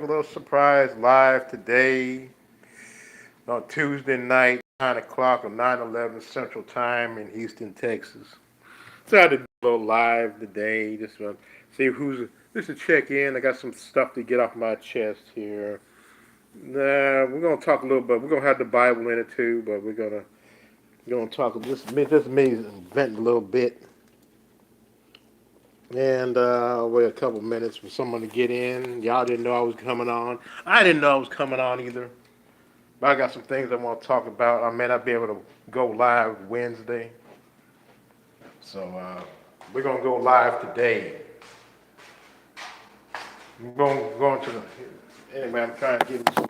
A little surprise live today on Tuesday night, 9 o'clock or 9:11 Central Time in Houston, Texas. Decided to do a little live today, just to see just to check in. I got some stuff to get off my chest here. We're gonna talk a little bit. We're gonna have the Bible in it too, but we're gonna talk just me venting a little bit, and wait a couple minutes for someone to get in. Y'all didn't know I was coming on. I didn't know I was coming on either. But I got some things I want to talk about. I may not be able to go live Wednesday, so we're gonna go live today. I'm going to the anyway. I'm trying to get you some.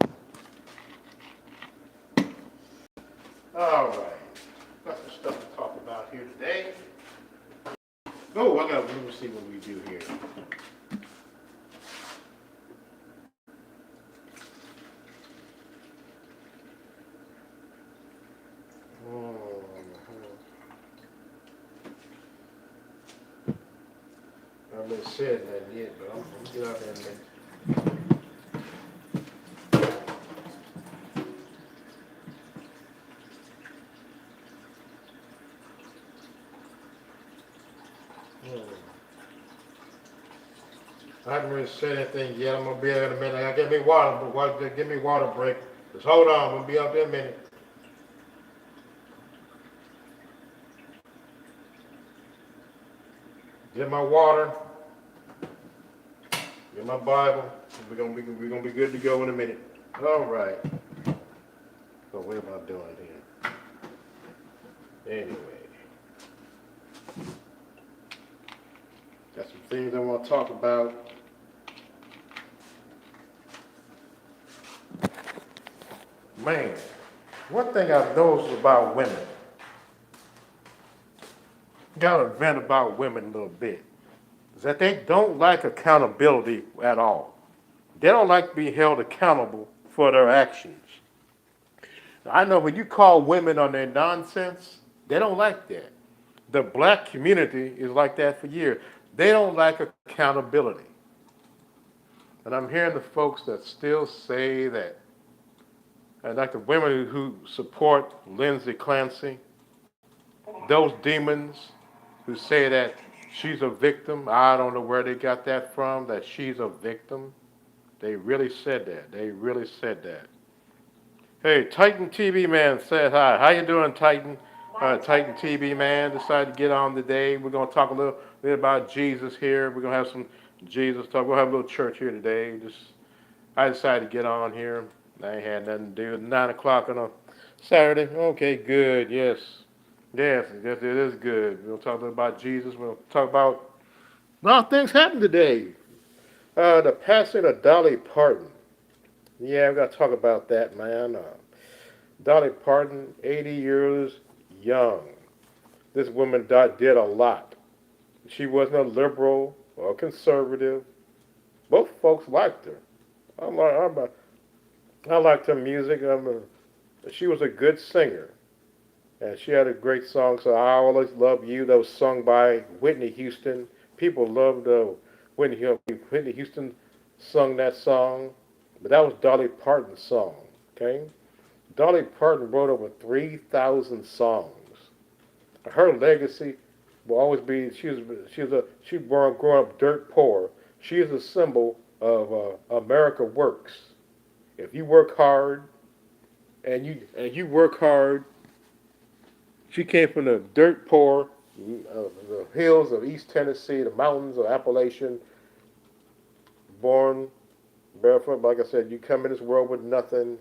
All right, got some stuff to talk about here today. Oh, let me see what we do here. Oh, I haven't said that yet, but I'm gonna get out there in a minute. I haven't really said anything yet. I'm gonna be there in a minute. I gotta get me water, but give me water break. Just hold on. I'm gonna be up there in a minute. Get my water. Get my Bible. We're gonna be good to go in a minute. All right. So what am I doing here? Anyway, got some things I want to talk about. Man, one thing I've noticed about women, got to vent about women a little bit, is that they don't like accountability at all. They don't like to be held accountable for their actions. I know when you call women on their nonsense, they don't like that. The black community is like that for years. They don't like accountability. And I'm hearing the folks that still say that, and like the women who support Lindsay Clancy, those demons who say that she's a victim, I don't know where they got that from, that she's a victim. They really said that. They really said that. Hey, Titan TV Man said hi. How you doing, Titan? Titan TV Man decided to get on today. We're going to talk a little bit about Jesus here. We're going to have some Jesus talk. We'll have a little church here today. I decided to get on here. I ain't had nothing to do. 9 o'clock on a Saturday. Okay, good. Yes. Yes, it is good. We'll talk a little about Jesus. We'll talk about a lot of things happened today. The passing of Dolly Parton. Yeah, we got to talk about that, man. Dolly Parton, 80 years young. This woman did a lot. She wasn't a liberal or a conservative. Both folks liked her. I liked her music. She was a good singer. And she had a great song, so I Always Love You, that was sung by Whitney Houston. People loved Whitney Houston sung that song, but that was Dolly Parton's song, okay? Dolly Parton wrote over 3,000 songs. Her legacy will always be she grew up dirt poor. She is a symbol of America works. If you work hard and you work hard, she came from the dirt poor, the hills of East Tennessee, the mountains of Appalachian, born barefoot. Like I said, you come in this world with nothing,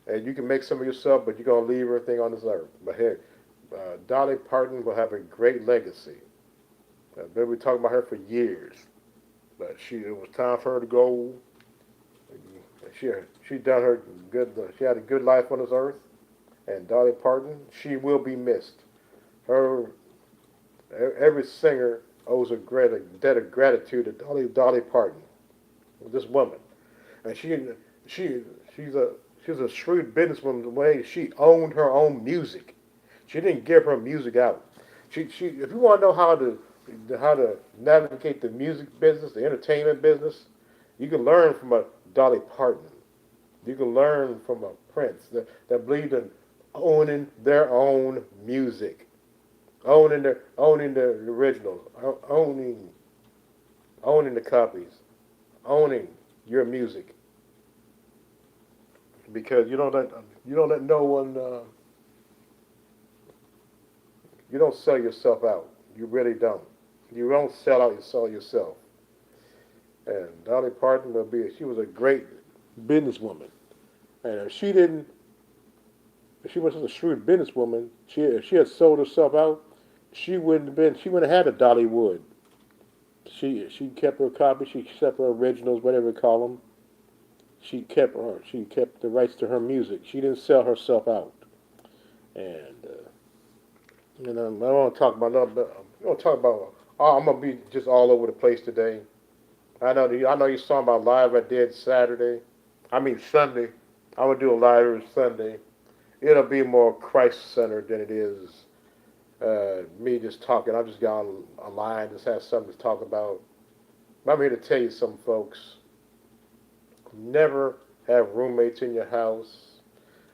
and you can make some of yourself, but you're going to leave everything on this earth. But hey, Dolly Parton will have a great legacy. I've been talking about her for years, but it was time for her to go. She she done her good. She had a good life on this earth, and Dolly Parton, she will be missed. Her every singer owes a debt of gratitude to Dolly Parton, this woman, and she she's a she's a shrewd businesswoman. The way she owned her own music, she didn't give her music out. She if you want to know how to navigate the music business, the entertainment business, you can learn from a Dolly Parton. You can learn from a prince that believed in owning their own music, owning the originals, owning the copies, owning your music, because you don't let no one you don't sell yourself out. You really don't. You don't sell out. You sell yourself. And Dolly Parton she was a great businesswoman, and if she wasn't a shrewd businesswoman, if she had sold herself out, she wouldn't have had a Dollywood. She kept her copies, she kept her originals, whatever you call them. She kept the rights to her music. She didn't sell herself out. And I want to talk about another. I want to talk about. I'm gonna be just all over the place today. I know you saw my live I did Saturday. I mean Sunday. I'm gonna do a live every Sunday. It'll be more Christ centered than it is me just talking. I just got on line, just have something to talk about. I'm here to tell you something, folks. Never have roommates in your house.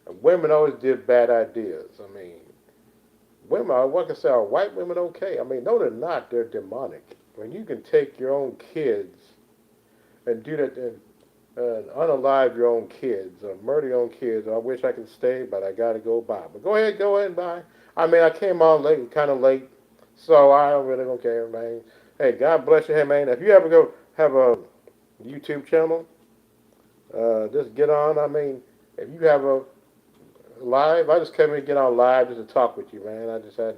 And women always did bad ideas. I mean, women, what can I say, are white women okay? I mean, no, they're not. They're demonic. When you can take your own kids and do that and unalive your own kids or murder your own kids, I wish I could stay, but I got to go by. But go ahead and buy. I mean, I came on late, kind of late, so I don't really don't care, man. Hey, God bless you. Hey, man, if you ever go have a YouTube channel, just get on. I mean, if you have a live, I just came in and get on live just to talk with you, man. I just had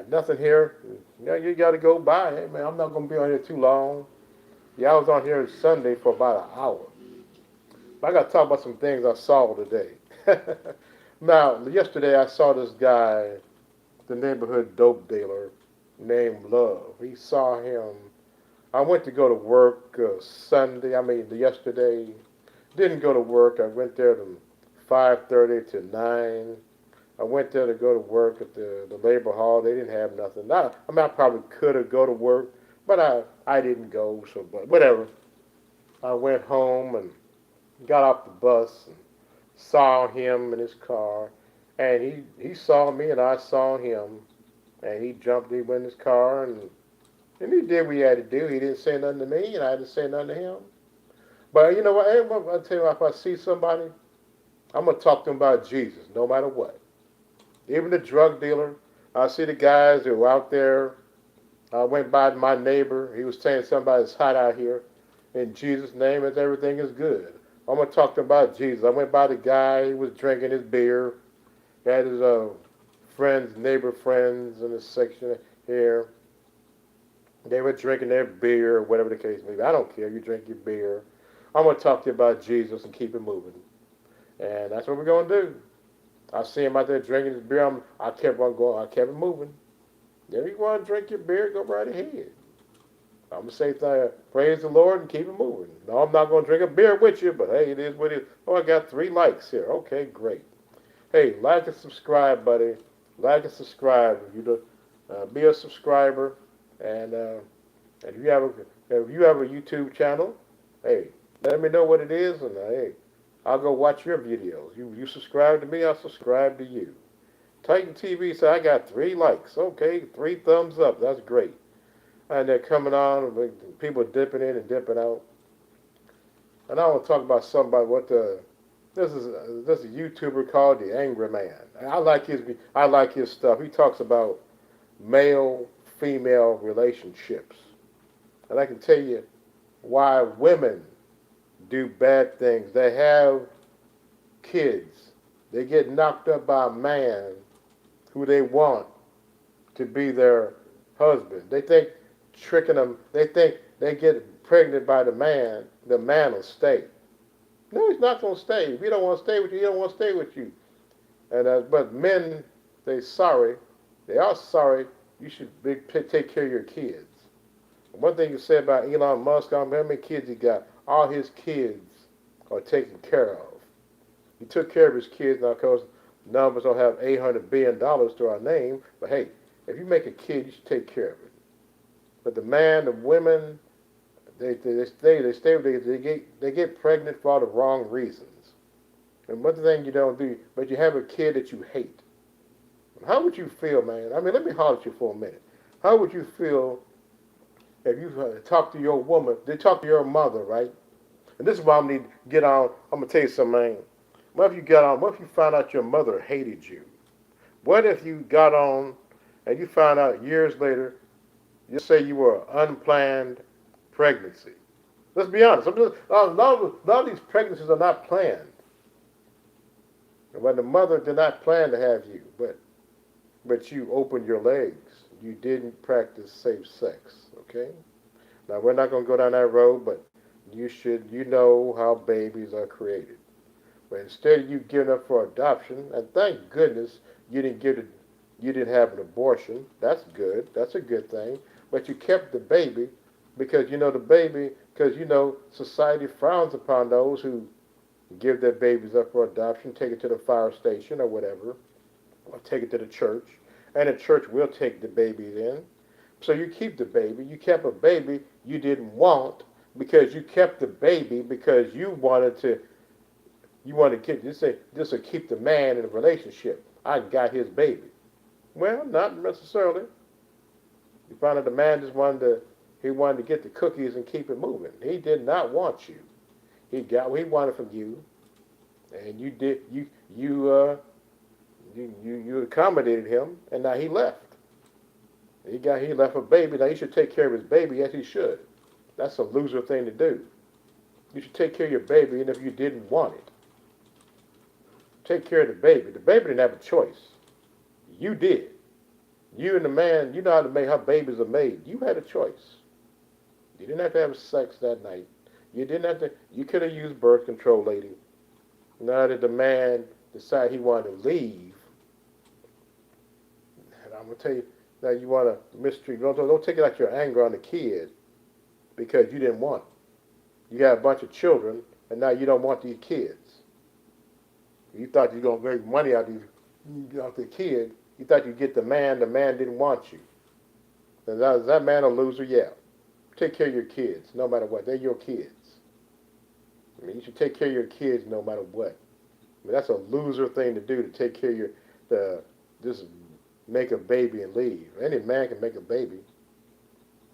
nothing here. You got to go by. Hey, man, I'm not going to be on here too long. Yeah, I was on here Sunday for about an hour. But I got to talk about some things I saw today. Now, yesterday I saw this guy, the neighborhood dope dealer named Love. He saw him. I went to go to work yesterday. Didn't go to work. I went there from 5:30 to 9. I went there to go to work at the labor hall. They didn't have nothing. I probably could have go to work, but I didn't go, but whatever. I went home and got off the bus and saw him in his car, and he saw me and I saw him, and he went in his car and he did what he had to do. He didn't say nothing to me, and I didn't say nothing to him. But you know what? I'll tell you what, if I see somebody, I'm going to talk to them about Jesus, no matter what. Even the drug dealer, I see the guys who are out there. I went by my neighbor. He was saying somebody's hot out here. In Jesus' name, everything is good. I'm going to talk to him about Jesus. I went by the guy. He was drinking his beer. He had his neighbor friends in his section here. They were drinking their beer, whatever the case may be. I don't care. You drink your beer. I'm going to talk to you about Jesus and keep it moving. And that's what we're going to do. I see him out there drinking his beer. I kept on going. I kept it moving. If you want to drink your beer, go right ahead. I'm going to say praise the Lord and keep it moving. No, I'm not going to drink a beer with you, but hey, it is what it is. Oh, I got 3 likes here. Okay, great. Hey, like and subscribe, buddy. Like and subscribe. Be a subscriber. And if you have a YouTube channel, hey, let me know what it is, and hey, I'll go watch your videos. You subscribe to me, I'll subscribe to you. Titan TV said I got 3 likes. Okay, 3 thumbs up. That's great. And they're coming on, people dipping in and dipping out. And I want to talk about something about what this is a YouTuber called the Angry Man. I like his stuff. He talks about male-female relationships. And I can tell you why women do bad things. They have kids. They get knocked up by a man who they want to be their husband. They think tricking them. They think they get pregnant by the man will stay. No, he's not going to stay. If he don't want to stay with you, he don't want to stay with you. And but men, they are sorry. You should take care of your kids. One thing you said about Elon Musk, how many kids he got? All his kids are taken care of. He took care of his kids. Now, of course, none of us don't have $800 billion to our name. But hey, if you make a kid, you should take care of it. But the women, They get pregnant for all the wrong reasons. And one thing you don't do, but you have a kid that you hate. How would you feel, man? I mean, let me holler at you for a minute. How would you feel if you talk to your woman? They talk to your mother, right? And this is why I need to get on. I'm gonna tell you something, man. What if you got on? What if you found out your mother hated you? What if you got on and you found out years later? You say you were an unplanned pregnancy. Let's be honest. A lot of these pregnancies are not planned. When the mother did not plan to have you, but you opened your legs. You didn't practice safe sex. Okay. Now we're not going to go down that road, but you know how babies are created. But instead of you giving up for adoption, and thank goodness you didn't have an abortion. That's good. That's a good thing. But you kept the baby because society frowns upon those who give their babies up for adoption, take it to the fire station or whatever, or take it to the church, and the church will take the baby in. So you keep the baby. You kept a baby you didn't want because you kept the baby because you wanted to this will keep the man in a relationship. I got his baby. Well, not necessarily. You find out the man just wanted to get the cookies and keep it moving. He did not want you. He got what he wanted from you, and you accommodated him, and now he left. He left a baby. Now he should take care of his baby. Yes, he should. That's a loser thing to do. You should take care of your baby, even if you didn't want it. Take care of the baby. The baby didn't have a choice. You did. You and the man, you know how babies are made. You had a choice. You didn't have to have sex that night. You didn't have to. You could have used birth control, lady. Now that the man decided he wanted to leave, and I'm gonna tell you, now you want to mistreat. Don't take it out your anger on the kid because you didn't want it. You got a bunch of children, and now you don't want these kids. You thought you were gonna make money out the kid. You thought you'd get the man. The man didn't want you. Is that man a loser? Yeah. Take care of your kids, no matter what. They're your kids. I mean, you should take care of your kids no matter what. I mean, that's a loser thing to do, to take care of just make a baby and leave. Any man can make a baby.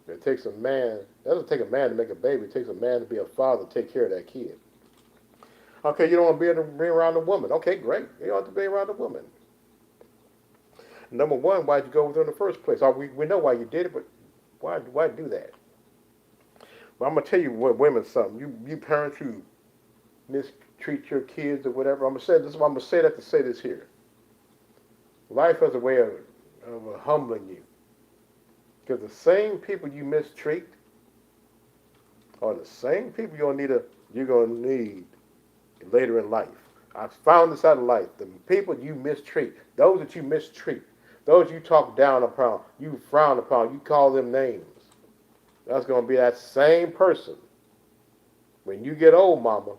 It takes a man. It doesn't take a man to make a baby. It takes a man to be a father to take care of that kid. Okay, you don't want to be around a woman. Okay, great. You don't have to be around a woman. Number one, why'd you go with her in the first place? We know why you did it, but why do that? But I'm gonna tell you, women, something. You parents who mistreat your kids or whatever. I'm gonna say that to say this here. Life has a way of humbling you, because the same people you mistreat are the same people you're gonna need later in life. I found this out in life. The people you mistreat, those that you mistreat, those you talk down upon, you frown upon, you call them names. That's going to be that same person. When you get old, mama,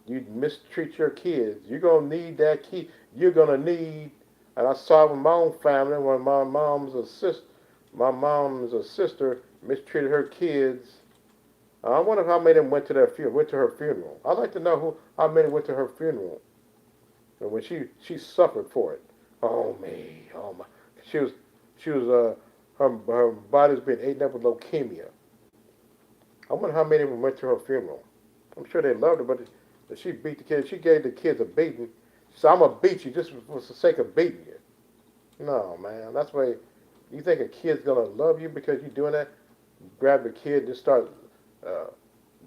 you mistreat your kids. You're going to need that key. You're going to need, and I saw it with my own family when my mom's sister mistreated her kids. I wonder how many of them went to her funeral. I'd like to know how many went to her funeral. And when she suffered for it. Oh me, oh my. Her body's been eaten up with leukemia. I wonder how many of them went to her funeral. I'm sure they loved her, but she beat the kids. She gave the kids a beating. She said, "I'm gonna beat you just for the sake of beating you." No, man, that's why you think a kid's gonna love you because you're doing that. You grab the kid and just start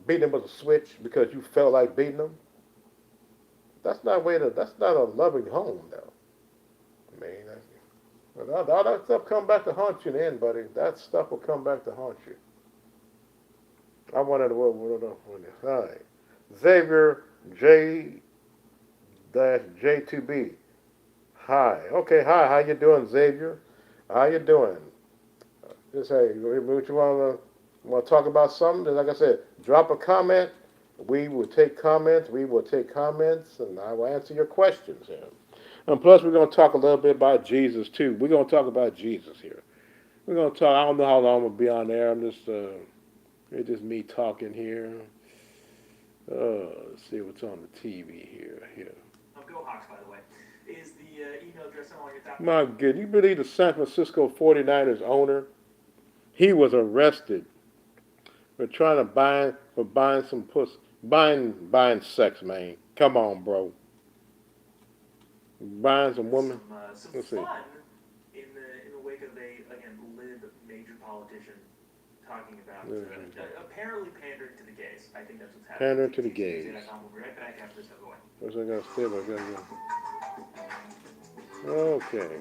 beating them with a switch because you felt like beating them. That's not a loving home, though. I mean, all that stuff come back to haunt you in the end, buddy. That stuff will come back to haunt you. I wanted to hi. Xavier J-J2B. Hi. Okay, hi. How you doing, Xavier? How you doing? Just hey, what you want to talk about something? Like I said, drop a comment. We will take comments. And I will answer your questions here. And plus, we're going to talk a little bit about Jesus, too. We're going to talk about Jesus here. We're going to talk. I don't know how long I'm going to be on there. I'm just, It's just me talking here. Let's see what's on the TV here. Go Hawks, by the way. Is the email address on your document? My goodness, you believe the San Francisco 49ers owner, he was arrested for trying to buying some pussy, buying sex, man. Come on, bro. Buying some woman. Some Let's see. fun in the wake of a lib major politician talking about apparently pandering to the gays. I think that's what's happening. Pandering to the gays. We'll be right back after this away. What's I gotta say about that? Okay.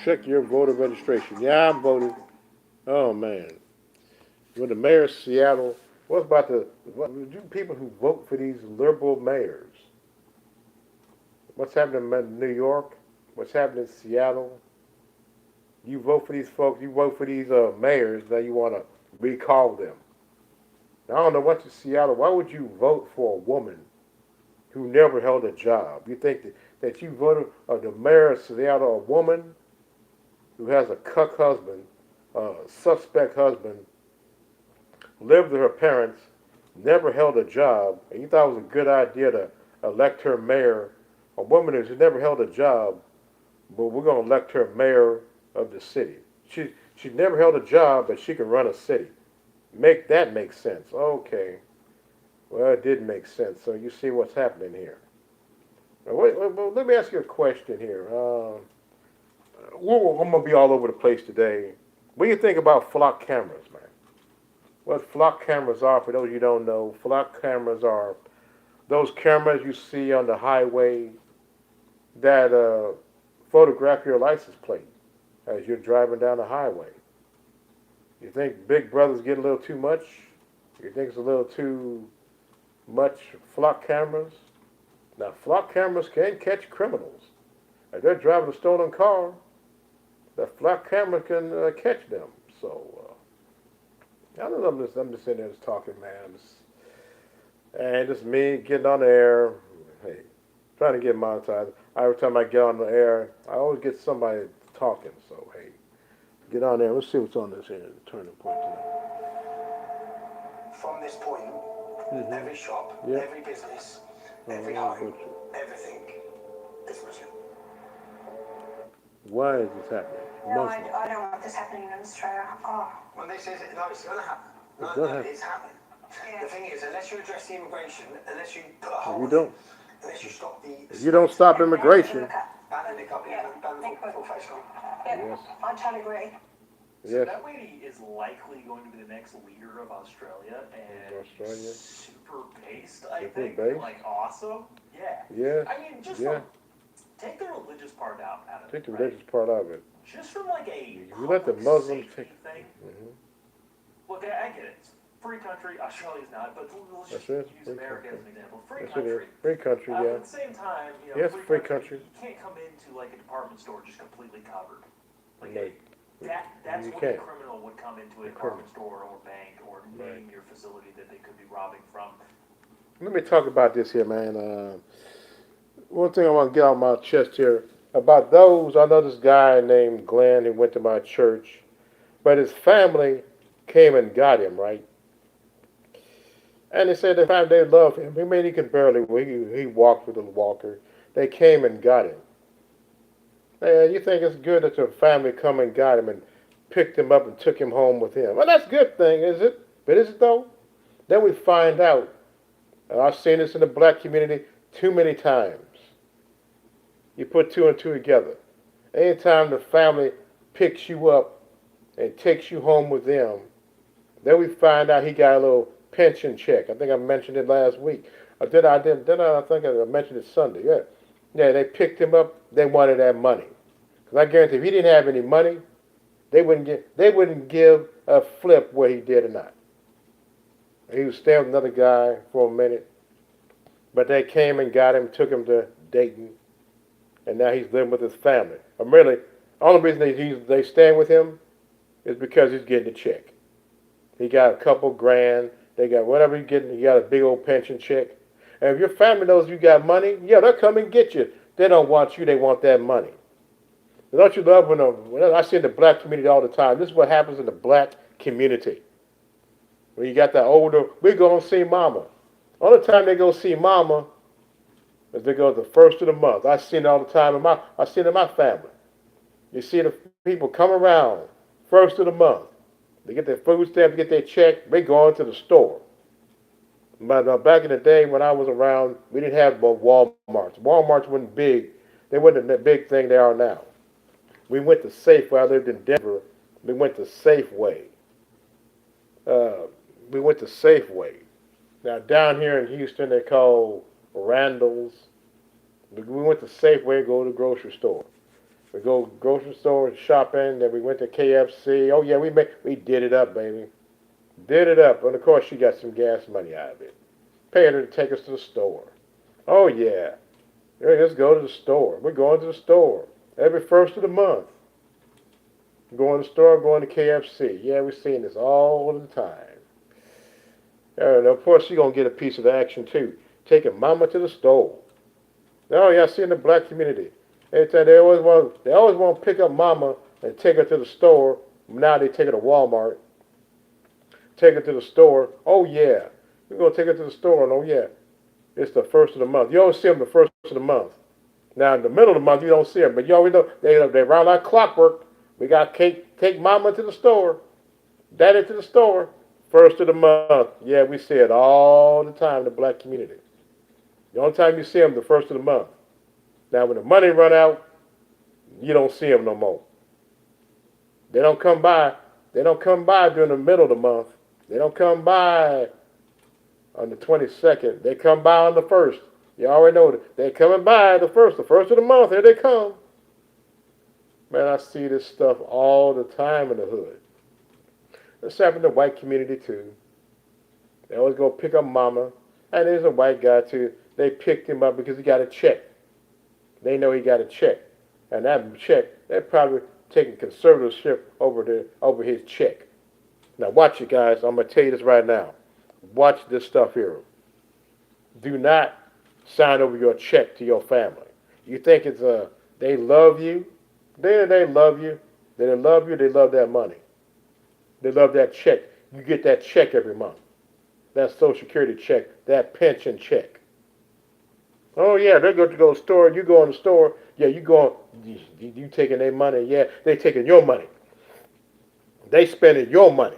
Check your voter registration. Yeah, I voted. Oh man. When the mayor of Seattle, what do people who vote for these liberal mayors? What's happening in New York? What's happening in Seattle? You vote for these folks, you vote for these mayors, now you want to recall them. Now, I don't know what's in Seattle. Why would you vote for a woman who never held a job? You think that you voted the mayor of Seattle, a woman who has a cuck husband, suspect husband, lived with her parents, never held a job, and you thought it was a good idea to elect her mayor, a woman who's never held a job, but we're going to elect her mayor of the city. She never held a job, but she can run a city. Make that make sense. Okay. Well, it did make sense. So you see what's happening here. Well, let me ask you a question here. I'm going to be all over the place today. What do you think about flock cameras, man? What flock cameras are, for those you don't know, flock cameras are those cameras you see on the highway that photograph your license plate as you're driving down the highway. You think Big Brother's getting a little too much? You think it's a little too much flock cameras? Now, flock cameras can catch criminals. If they're driving a stolen car, the flock camera can catch them. So, I don't know, I'm just sitting there just talking, man. And it's me getting on the air, hey, trying to get monetized. Every time I get on the air, I always get somebody talking. So, hey, get on there. Let's see what's on this here, turning point tonight. From this point, every shop, every business, every home, everything is Muslim. Why is this happening? No, I don't want this happening in Australia. Oh. When they say, no, it's going to happen. It's happening. Yeah. The thing is, unless you address the immigration, unless you put a hold on it, unless you stop the... If you don't stop immigration... Ban the niqab, ban the full face on. Yes. I totally agree. So that lady is likely going to be the next leader of Australia, and super based, I think. Like, awesome. Yeah. Yeah. I mean, just take the religious part out of it. Take the religious part out of it. Just from like a you let the Muslims take thing. Look, I get it. It's a free country. Australia's not, but let's just use America as an example. Free country. Free country, yeah. At the same time, yes, free country. You can't come into like a department store just completely covered. Like that's when a criminal would come into a department store or bank or name your facility that they could be robbing from. Let me talk about this here, man. One thing I want to get off my chest here about those. I know this guy named Glenn who went to my church, but his family came and got him, right? And they said they loved him. I mean, he could barely walk. He walked with a walker. They came and got him. And you think it's good that your family come and got him and picked him up and took him home with him. Well, that's a good thing, is it? But is it though? Then we find out, and I've seen this in the black community too many times. You put two and two together. Anytime the family picks you up and takes you home with them, then we find out he got a little pension check. I think I mentioned it last week. I think I mentioned it Sunday. Yeah, they picked him up. They wanted that money. Because I guarantee if he didn't have any money, they wouldn't give a flip where he did or not. He was staying with another guy for a minute, but they came and got him, took him to Dayton, and now he's living with his family. Really, the only reason they staying with him is because he's getting a check. He got a couple grand. They got whatever he's getting. He got a big old pension check. And if your family knows you got money, yeah, they'll come and get you. They don't want you. They want that money. Don't you love when I see in the black community all the time, this is what happens in the black community. When you got that older, we go and see mama. Only time they go see mama is they go the first of the month. I seen it all the time I seen it in my family. You see the people come around first of the month. They get their food stamps, get their check, they go into the store. But back in the day when I was around, we didn't have Walmarts. Walmarts weren't big. They wasn't the big thing they are now. We went to Safeway. I lived in Denver. We went to Safeway. Uh, we went to Safeway. Now down here in Houston, they call Randall's. We went to Safeway, go to the grocery store. We go grocery store and shopping. Then we went to KFC. Oh yeah, we did it up, baby. Did it up. And of course, she got some gas money out of it. Paid her to take us to the store. Oh yeah. Yeah, let's go to the store. We're going to the store every first of the month. Going to the store, going to KFC. Yeah, we're seeing this all the time. And of course, she's going to get a piece of the action too. Taking mama to the store. Oh yeah, I see in the black community. They always want to pick up mama and take her to the store. Now they take her to Walmart. Take her to the store. Oh yeah. We're going to take her to the store and oh yeah. It's the first of the month. You always see them the first of the month. Now, in the middle of the month, you don't see them. But you always know they round like clockwork. We got cake, take mama to the store, daddy to the store. First of the month. Yeah, we see it all the time in the black community. The only time you see them, the first of the month. Now, when the money run out, you don't see them no more. They don't come by. They don't come by during the middle of the month. They don't come by on the 22nd. They come by on the 1st. You already know that. They're coming by the 1st of the month. Here they come. Man, I see this stuff all the time in the hood. This happened in the white community too. They always go pick up mama. And there's a white guy too. They picked him up because he got a check. They know he got a check. And that check, they're probably taking conservatorship over his check. Now watch it, guys. I'm going to tell you this right now. Watch this stuff here. Do not sign over your check to your family. You think it's they love you? They love you. They love you. They love that money. They love that check. You get that check every month. That Social Security check. That pension check. Oh yeah, they're going to go to the store. You go in the store. Yeah, you taking their money. Yeah, they taking your money. They spending your money.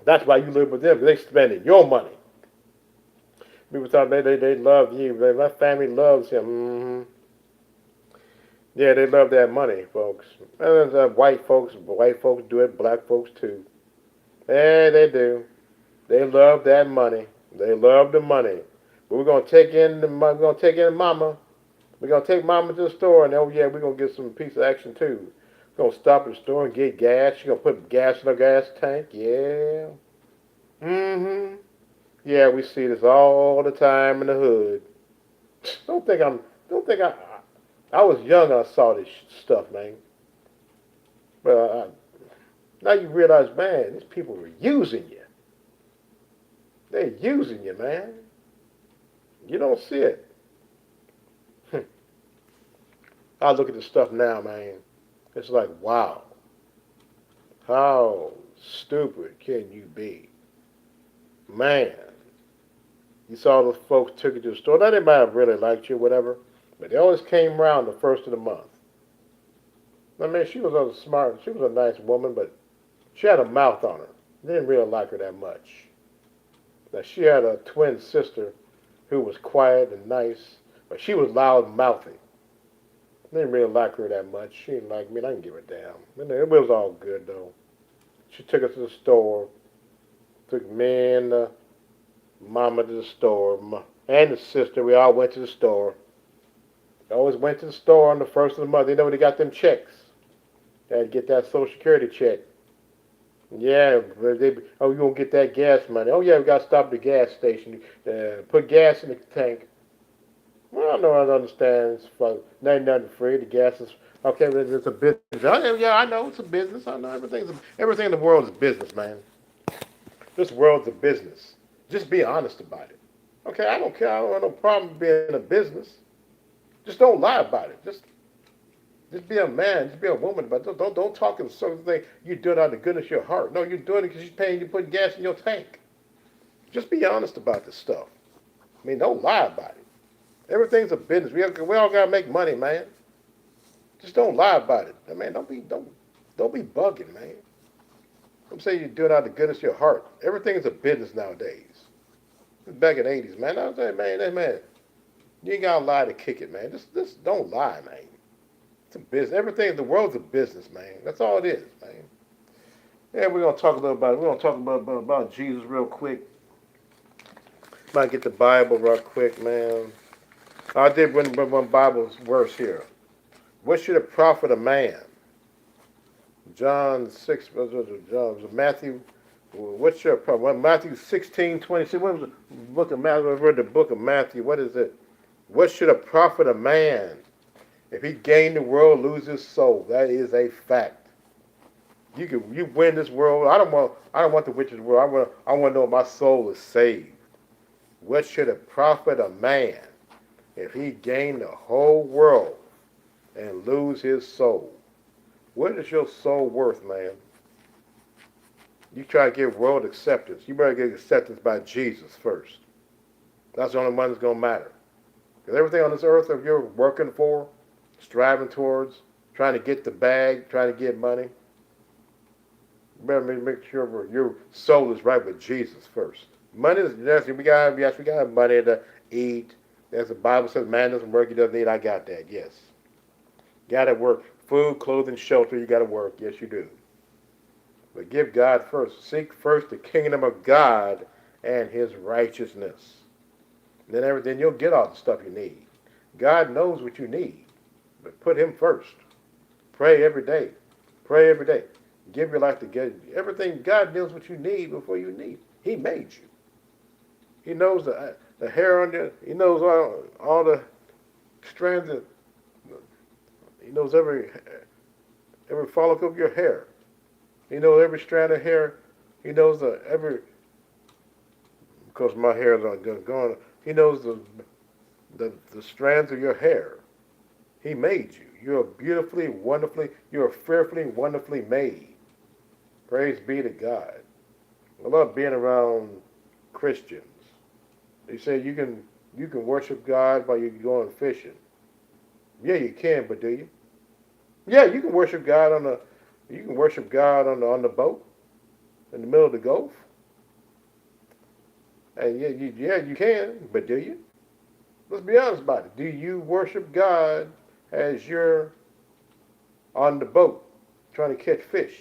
That's why you live with them. They spending your money. People thought they love you. My family loves him. Mm-hmm. Yeah, they love that money, folks. And there's white folks do it. Black folks too. Yeah, they do. They love that money. They love the money. But we're gonna take in mama. We're gonna take mama to the store, and oh yeah, we're gonna get some piece of action too. We're gonna stop at the store and get gas. She's gonna put gas in her gas tank. Yeah. Mm-hmm. Yeah, we see this all the time in the hood. Don't think I was young when I saw this stuff, man. But now you realize, man, these people are using you. They're using you, man. You don't see it. I look at this stuff now, man. It's like, wow. How stupid can you be? Man. You saw those folks took you to the store. Now, they might have really liked you, whatever. But they always came around the first of the month. I mean, she was a nice woman, but she had a mouth on her. They didn't really like her that much. Now, she had a twin sister who was quiet and nice, but she was loud and mouthy. They didn't really like her that much. She didn't like me, and I didn't give a damn. It was all good, though. She took us to the store, took me and mama to the store, and the sister. We all went to the store. They always went to the store on the first of the month. They know they got them checks. They had to get that Social Security check. Yeah, you gonna get that gas money. Oh yeah, we got to stop at the gas station. Put gas in the tank. Well, I know I understand. It's for nothing free. The gas is okay, but it's a business. Yeah, I know it's a business. I know everything in the world is business, man. This world's a business. Just be honest about it. Okay, I don't care. I don't have no problem being a business. Just don't lie about it. Just Just be a man. Just be a woman. But don't talk in certain thing. You do it out of the goodness of your heart. No, you're doing it because she's paying you, putting gas in your tank. Just be honest about this stuff. I mean, don't lie about it. Everything's a business. We all gotta make money, man. Just don't lie about it. I mean, don't be bugging, man. I'm saying you do it out of the goodness of your heart. Everything is a business nowadays. Back in the 80s, man. I was saying, man, you ain't gotta lie to kick it, man. Just don't lie, man. It's a business. Everything in the world's a business, man. That's all it is, man. Yeah, we're gonna talk a little about it. We're gonna talk about Jesus real quick. Might get the Bible real quick, man. I did one Bible verse here. What should it profit a man? John 6, Matthew, what's your problem? Matthew 16:26. What was the book of Matthew? I read the book of Matthew. What is it? What should it profit a man if he gain the world, lose his soul? That is a fact. You win this world. I don't want the witch's world. I want to know my soul is saved. What should it profit a man if he gain the whole world and lose his soul? What is your soul worth, man? You try to get world acceptance. You better get acceptance by Jesus first. That's the only one that's going to matter. Because everything on this earth that you're working for, striving towards, trying to get the bag, trying to get money, you better make sure your soul is right with Jesus first. Money is, yes, we got money to eat. As the Bible says, man doesn't work, he doesn't eat. I got that, yes. Got to work. Food, clothing, shelter, you got to work. Yes, you do. But give God first. Seek first the kingdom of God and his righteousness. Then you'll get all the stuff you need. God knows what you need. But put him first. Pray every day. Pray every day. Give your life to get everything. God knows what you need before you need. He made you. He knows the hair on you. He knows all the strands of. He knows every follicle of your hair. He knows every strand of hair. He knows because my hair is gone. He knows the strands of your hair. He made you. You're beautifully, wonderfully, you're fearfully, wonderfully made. Praise be to God. I love being around Christians. They say you can worship God while you're going fishing. Yeah, you can, but do you? Yeah, you can worship God on the boat in the middle of the Gulf. And yeah, you can, but do you? Let's be honest about it. Do you worship God as you're on the boat trying to catch fish?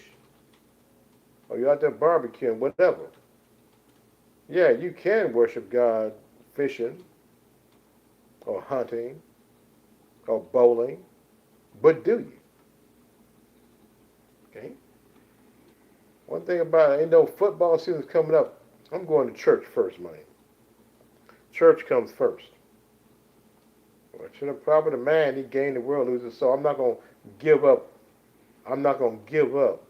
Or you're out there barbecuing, whatever. Yeah, you can worship God fishing or hunting or bowling, but do you? Okay? One thing about it, ain't no football season's coming up. I'm going to church first, man. Church comes first. Well, should have profit a man, he gained the world, loses his soul. I'm not going to give up. I'm not going to give up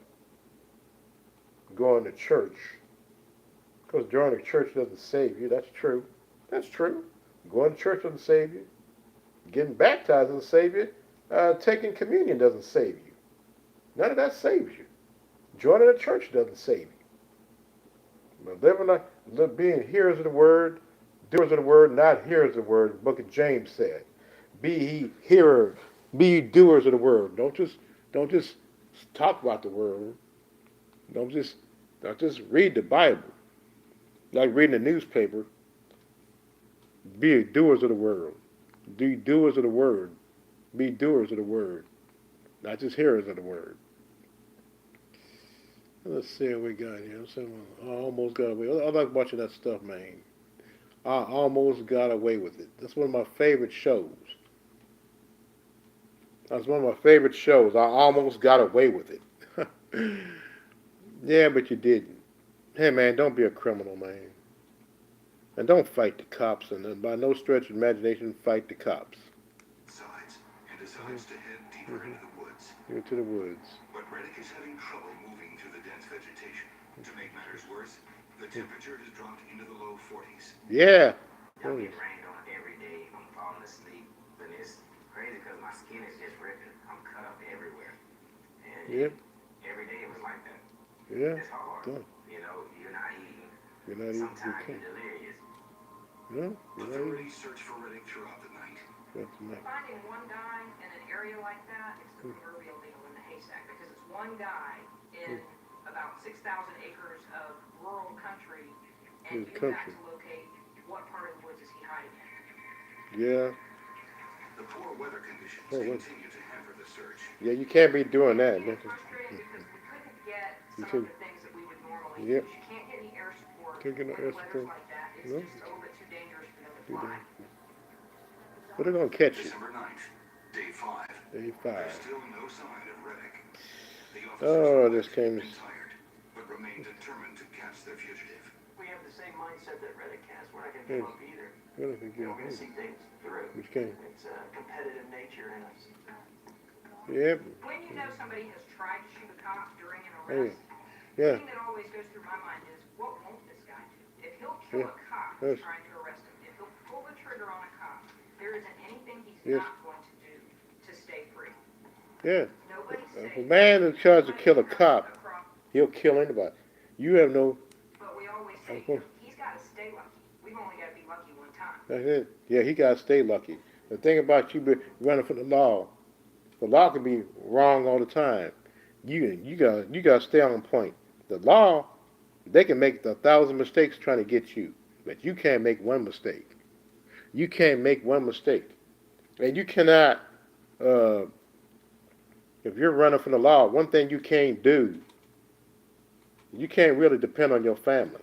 going to church. Because joining the church doesn't save you. That's true. That's true. Going to church doesn't save you. Getting baptized doesn't save you. Taking communion doesn't save you. None of that saves you. Joining a church doesn't save you. But being hearers of the word, doers of the word, not hearers of the word, the book of James said. Be ye hearers, be ye doers of the word. Don't just talk about the word. Don't just read the Bible. Like reading the newspaper. Be doers of the word. Be doers of the word. Be doers of the word. Not just hearers of the word. Let's see what we got here. I almost got away. I like watching that stuff, man. I almost got away with it. That's one of my favorite shows. That's one of my favorite shows. I almost got away with it. Yeah, but you didn't. Hey, man, don't be a criminal, man. And don't fight the cops. And by no stretch of imagination, fight the cops. And decides to head deeper into the woods. Into the woods. But Reddick is having trouble moving through the dense vegetation. To make matters worse, the temperature has dropped into the low 40s. Yeah. I get rained on every day. I'm falling asleep. But it's crazy because my skin is just ripping. I'm cut up Yep. Every day it was like that. Yeah. It's hard. Done. You know, you're not eating. You're not even. You Sometimes can't. you're delirious. No. You're not even. Authorities search for Riddick throughout the night. That's nice. Finding one guy in an area like that is the proverbial needle in the haystack, because it's one guy in about 6,000 acres of rural country, and you've got to locate what part of the woods is he hiding in. Yeah. The poor weather conditions continue to hamper the search. Yeah, you can't be doing that. It's frustrating because we couldn't get You some of couldn't- the things that we would normally Yep. use. You can't get any air support. Can't get no when air the weather's support. like that. It's No. just a little bit too dangerous for them to Too fly. But they're gonna catch you. December 9th, day 5. Day There's 5. still no sign of Riddick. The Oh, officers this came. are tired, but remain determined to catch their fugitive. We have the same mindset that Riddick has. We're not gonna give up either. What if we We're get gonna see things through. Which came? It's a competitive nature in us. Yep. When you know somebody has tried to shoot a cop during an Hey. arrest, the Yeah. thing that always goes through my mind is, what won't this guy do? If he'll kill Yeah. a cop Yes. who's trying to arrest him, if he'll pull the trigger on a cop, there isn't anything he's Yes. not going to do to stay free. Yeah. Nobody's If safe. a man is charged to kill a cop, Across- he'll kill anybody. You have no. But we always say, Okay. he's got to stay lucky. We've only got to be lucky one time. That's it. Yeah, he gotta stay lucky. The thing about you be running from the law can be wrong all the time. You gotta stay on point. The law, they can make 1,000 mistakes trying to get you, but you can't make one mistake. You can't make one mistake, and you cannot. If you're running from the law, one thing you can't do. You can't really depend on your family.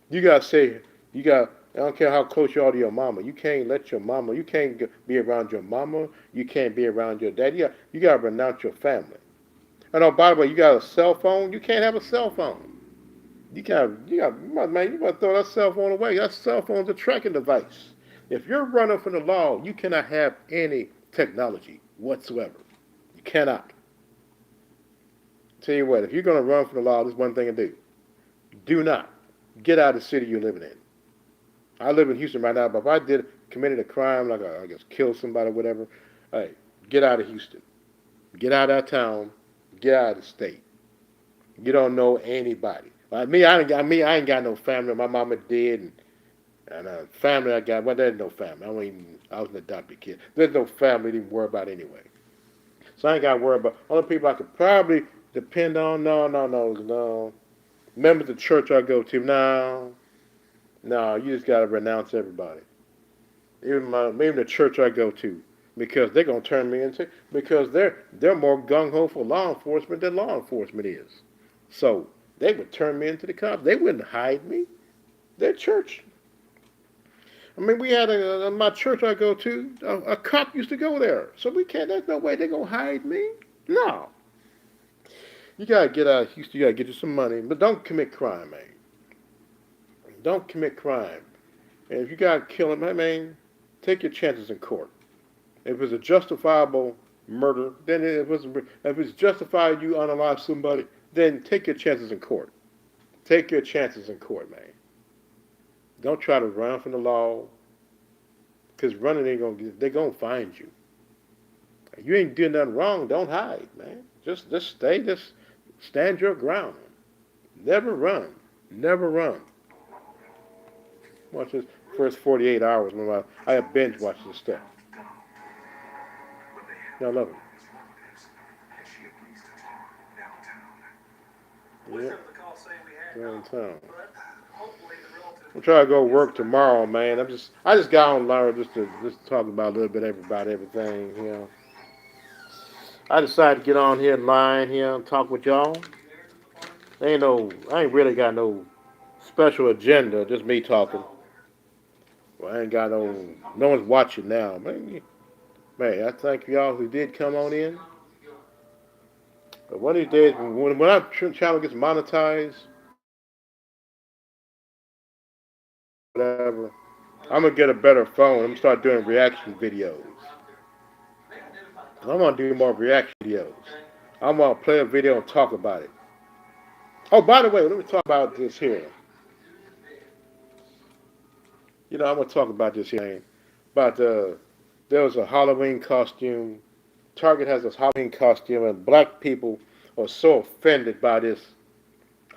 You gotta say you got. I don't care how close you are to your mama. You can't let your mama. You can't be around your mama. You can't be around your dad. You got to renounce your family. And oh, by the way, you got a cell phone. You can't have a cell phone. You got, man. You got to throw that cell phone away. That cell phone's a tracking device. If you're running from the law, you cannot have any technology whatsoever. You cannot. Tell you what, if you're going to run from the law, there's one thing to do. Do not get out of the city you're living in. I live in Houston right now, but if I committed a crime, like I guess killed somebody or whatever, hey, get out of Houston. Get out of that town. Get out of the state. You don't know anybody. Like me, I ain't got no family. My mama dead, and family I got, well, there's no family. I was an adopted kid. There's no family to even worry about anyway. So I ain't got to worry about. Only people I could probably depend on, no. Members of the church I go to, no, you just gotta renounce everybody. Even the church I go to, because they're gonna turn me into, because they're more gung ho for law enforcement than law enforcement is. So they would turn me into the cops. They wouldn't hide me. They're church. I mean, we had my church I go to, a cop used to go there. So we can't. There's no way they're gonna hide me. No. You gotta get out of Houston. You gotta get you some money, but don't commit crime, man. Don't commit crime. And if you got to kill him, I mean, take your chances in court. If it's a justifiable murder, then if it's justified you unalive somebody, then take your chances in court. Take your chances in court, man. Don't try to run from the law, because running they're going to find you. You ain't doing nothing wrong, don't hide, man. Just stand your ground. Never run. Never run. Watch this first 48 hours when I have binge watched this stuff. I love it. Yeah, downtown. I'm trying to go work tomorrow, man. I just got online just to talk about a little bit about everything, you know. I decided to get on here line here and talk with y'all. I ain't really got no special agenda, just me talking. Well, I ain't got no one's watching now. Man, I thank y'all who did come on in. But one of these days, when our channel gets monetized, whatever, I'm going to get a better phone. I'm going to start doing reaction videos. I'm going to do more reaction videos. I'm going to play a video and talk about it. Oh, by the way, let me talk about this here. I'm going to talk about this here. About there was a Halloween costume. Target has this Halloween costume, and black people are so offended by this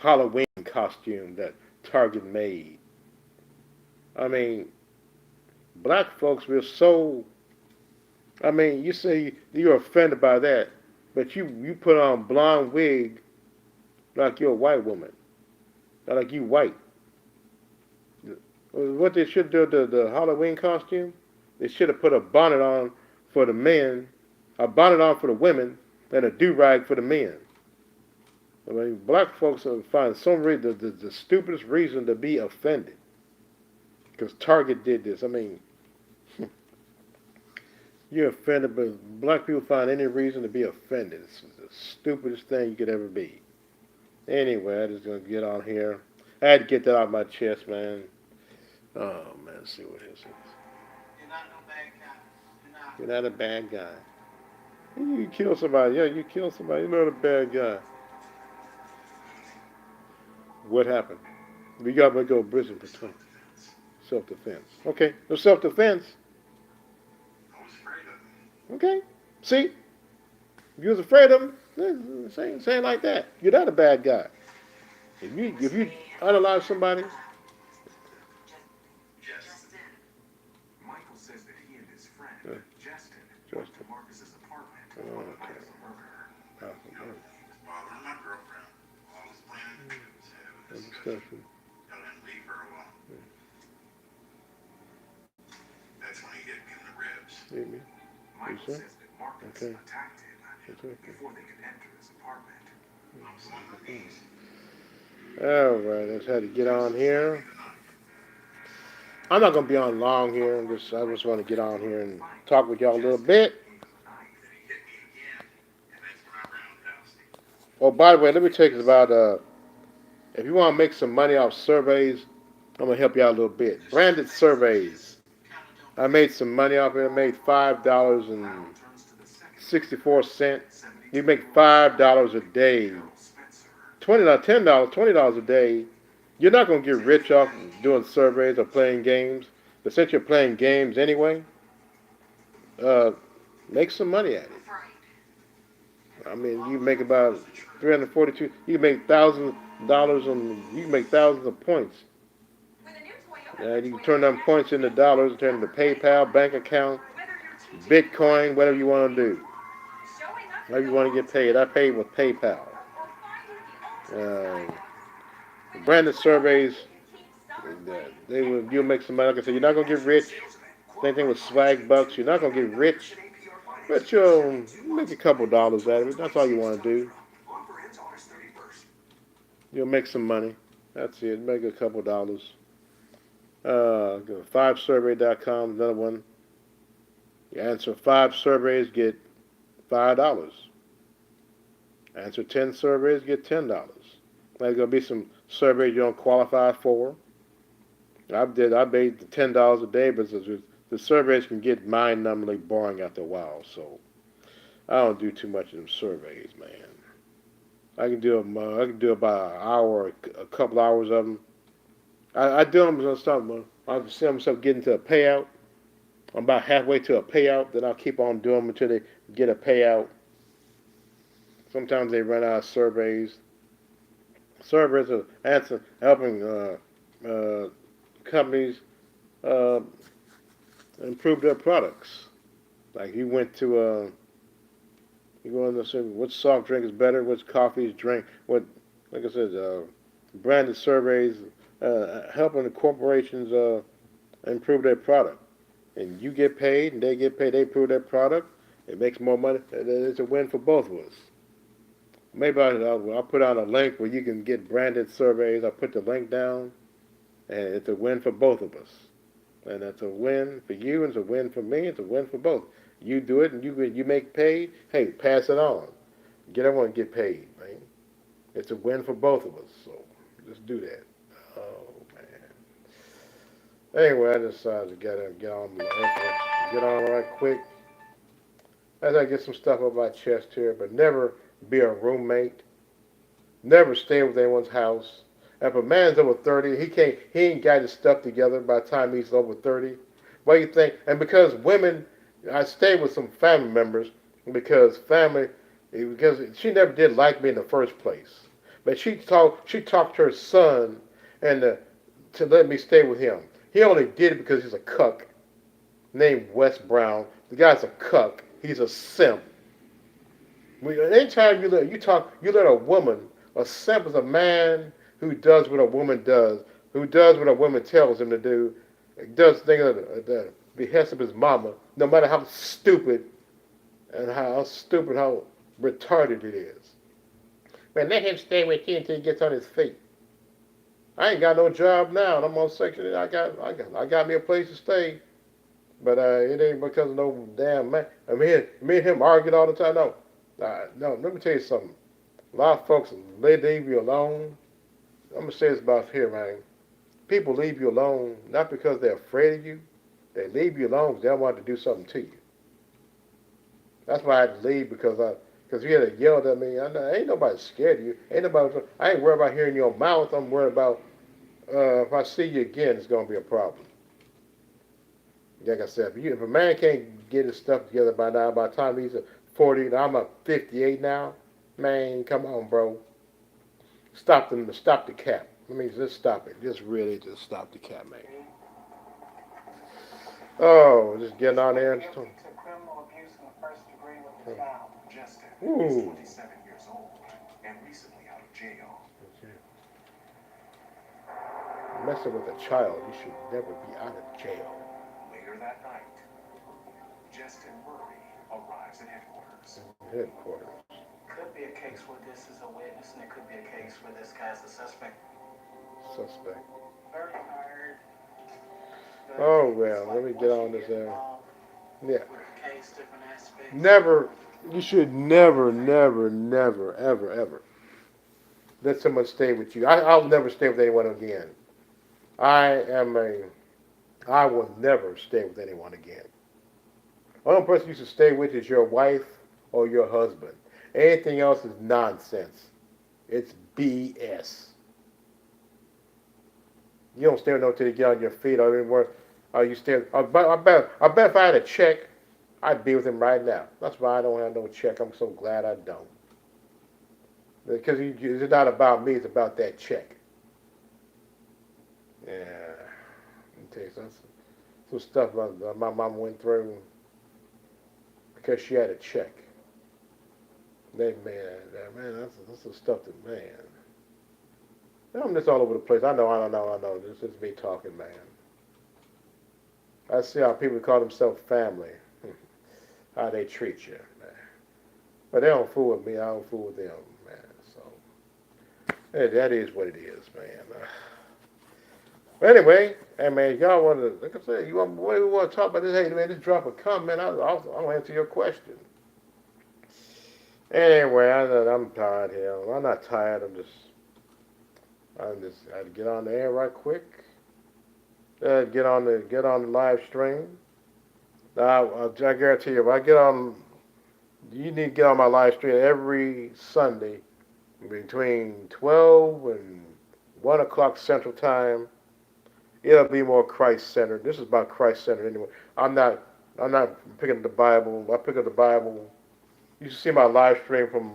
Halloween costume that Target made. I mean, black folks, we're so. I mean, you say you're offended by that, but you put on blonde wig like you're a white woman, not like you white. What they should do the Halloween costume, they should have put a bonnet on for the men, a bonnet on for the women, and a do rag for the men. I mean, black folks find some reason the stupidest reason to be offended because Target did this. I mean, you're offended, but black people find any reason to be offended. It's the stupidest thing you could ever be. Anyway, I'm just gonna get on here. I had to get that out of my chest, man. Oh man, let's see what this is. You're not no bad guy. You're not a bad guy. You kill somebody. Yeah, you kill somebody. You're not a bad guy. What happened? We got to go to prison for self-defense. Okay, no self-defense. I was afraid of him. Okay, see, if you was afraid of him, say it like that. You're not a bad guy. If you unalive somebody, Justin. Michael says that he and his friend, Yeah. Justin, went to Justin. Marcus's apartment Oh, on the night okay. of the murder. He was bothering my girlfriend. All his planning to do was have a discussion. Tell him to leave her alone. That's when he hit me in the ribs. Maybe. Michael sure? says that Marcus Okay. attacked him That's okay. before they could enter his apartment. I'm on my knees. All right, let's have to get on here. I'm not gonna be on long here. I just want to get on here and talk with y'all a little bit. Then he hit me again, and that's when I roundhoused him. Oh, by the way, let me tell you about if you want to make some money off surveys, I'm gonna help you out a little bit. Branded surveys. I made some money off it. I made $5.64. You make $5 a day. $10, $20 a day. You're not gonna get rich off doing surveys or playing games. But since you're playing games anyway, make some money at it. I mean, you make about 342. You can make $1,000 on. You can make thousands of points. And you can turn them points into dollars, turn them to PayPal, bank account, Bitcoin, whatever you want to do. However you want to get paid. I pay with PayPal. Branded surveys, you'll make some money. Like I said, you're not gonna get rich. Same thing with swag bucks. You're not gonna get rich, but you'll make a couple dollars out of it. That's all you want to do. You'll make some money. That's it. Make a couple dollars. Go to 5survey.com. Another one. You answer 5 surveys, get $5. Answer 10 surveys, get $10. There's gonna be some surveys you don't qualify for. I made the $10 a day, but the surveys can get mind-numbingly boring after a while. So I don't do too much of them surveys, man. I can do them. I can do about an hour, a couple hours of them. I do them on something. I'll see myself getting to a payout. I'm about halfway to a payout. Then I'll keep on doing them until they get a payout. Sometimes they run out of surveys. Surveys are helping companies improve their products. Like you went to you go in to say what soft drink is better, which coffee is drink. What, like I said, branded surveys helping the corporations improve their product, and you get paid, and they get paid. They improve their product. It makes more money. It's a win for both of us. Maybe I'll put out a link where you can get branded surveys. I'll put the link down, and it's a win for both of us. And it's a win for you, and it's a win for me. It's a win for both. You do it, and you make paid. Hey, pass it on. Get everyone to get paid, man. It's a win for both of us. So let's do that. Oh man. Anyway, I decided to get on right quick. As I get some stuff off my chest here, but never be a roommate. Never stay with anyone's house. If a man's over 30, he ain't got his stuff together by the time he's over 30. What do you think? And because women, I stay with some family members because family, Because she never did like me in the first place. But she talked to her son and to let me stay with him. He only did it because he's a cuck named Wes Brown. The guy's a cuck. He's a simp. Anytime you let a woman, a simp is a man who does what a woman does, who does what a woman tells him to do, does things at the behest of his mama, no matter how stupid and how retarded it is. Man, let him stay with you until he gets on his feet. I ain't got no job now, and I'm on Section 8. I got me a place to stay, but it ain't because of no damn man. I mean, me and him arguing all the time. No, no. Let me tell you something. A lot of folks they leave you alone. I'm gonna say this about here, man. People leave you alone not because they're afraid of you. They leave you alone because they don't want to do something to you. That's why I had to leave because you had yelled at me. Ain't nobody scared of you. I ain't worried about hearing your mouth. I'm worried about if I see you again, it's gonna be a problem. Like I said, if a man can't get his stuff together by now, by the time he's 40, now I'm 58 now. Man, come on, bro. Stop the cap. I mean, just stop it. Just stop the cap, man. Oh, just getting on there. To criminal abuse in the first degree with the child. Justin Ooh. is 27 years old and recently out of jail. Messing with a child, you should never be out of jail. Later that night, Justin Murray arrives at headquarters. Headquarters. Could be a case where this is a witness, and it could be a case where this guy's the suspect. Suspect. Very tired. Oh well, let me get on this. Yeah. Case, different aspects. Never. You should never, ever let someone stay with you. I'll never stay with anyone again. I will never stay with anyone again. The only person you should stay with is your wife or your husband. Anything else is nonsense. It's BS. You don't stay with no till you get on your feet or anywhere. Or you stay. I bet if I had a check, I'd be with him right now. That's why I don't have no check. I'm so glad I don't. Because it's not about me. It's about that check. Yeah. Let me tell you some stuff my mom went through because she had a check. Man, that's the stuff that, man. I'm just all over the place. I know. This is me talking, man. I see how people call themselves family. How they treat you, man. But they don't fool with me. I don't fool with them, man. So, hey, that is what it is, man. But anyway, hey, man, y'all want to, like I said, we want to talk about this? Hey, man, just drop a comment. I'll answer your question. Anyway, I'm tired here. I'm not tired. I had to get on the air right quick. Get on the live stream. Now, I guarantee you, if I get on, you need to get on my live stream every Sunday between 12 and 1 o'clock Central Time. It'll be more Christ-centered. This is about Christ-centered anyway. I'm not picking up the Bible. I pick up the Bible. You should see my live stream from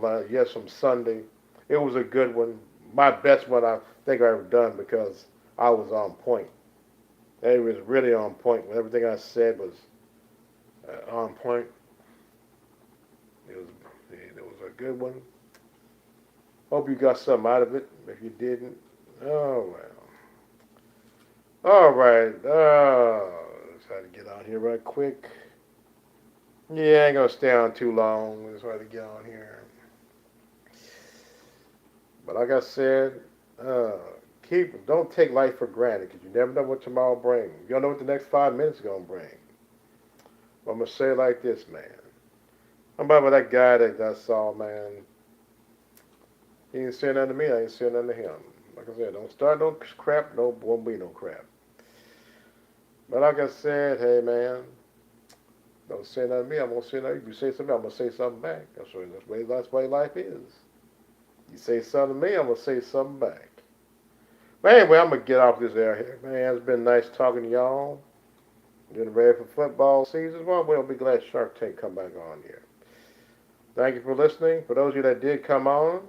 Sunday. It was a good one. My best one I think I've ever done because I was on point. It was really on point. Everything I said was on point. It was a good one. Hope you got something out of it. If you didn't, oh well. All right. Let's try to get on here right quick. Yeah, I ain't gonna stay on too long. Let's try to get on here. But like I said, don't take life for granted because you never know what tomorrow brings. You don't know what the next 5 minutes is gonna bring. But I'm gonna say it like this, man. I'm about that guy that I saw, man. He didn't say nothing to me. I ain't saying nothing to him. Like I said, don't start no crap. No, won't be no crap. But like I said, hey, man, don't say nothing to me. I'm gonna say nothing. If you say something, I'm gonna say something back. That's the way life is. You say something to me, I'm gonna say something back. But anyway, I'm gonna get off this air here, man. It's been nice talking to y'all. Getting ready for football season. Well, we'll be glad Shark Tank come back on here. Thank you for listening. For those of you that did come on,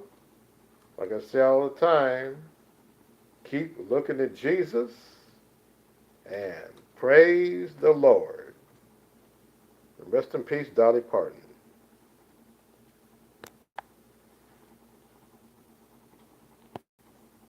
like I say all the time, keep looking at Jesus and praise the Lord. Rest in peace, Dolly Parton.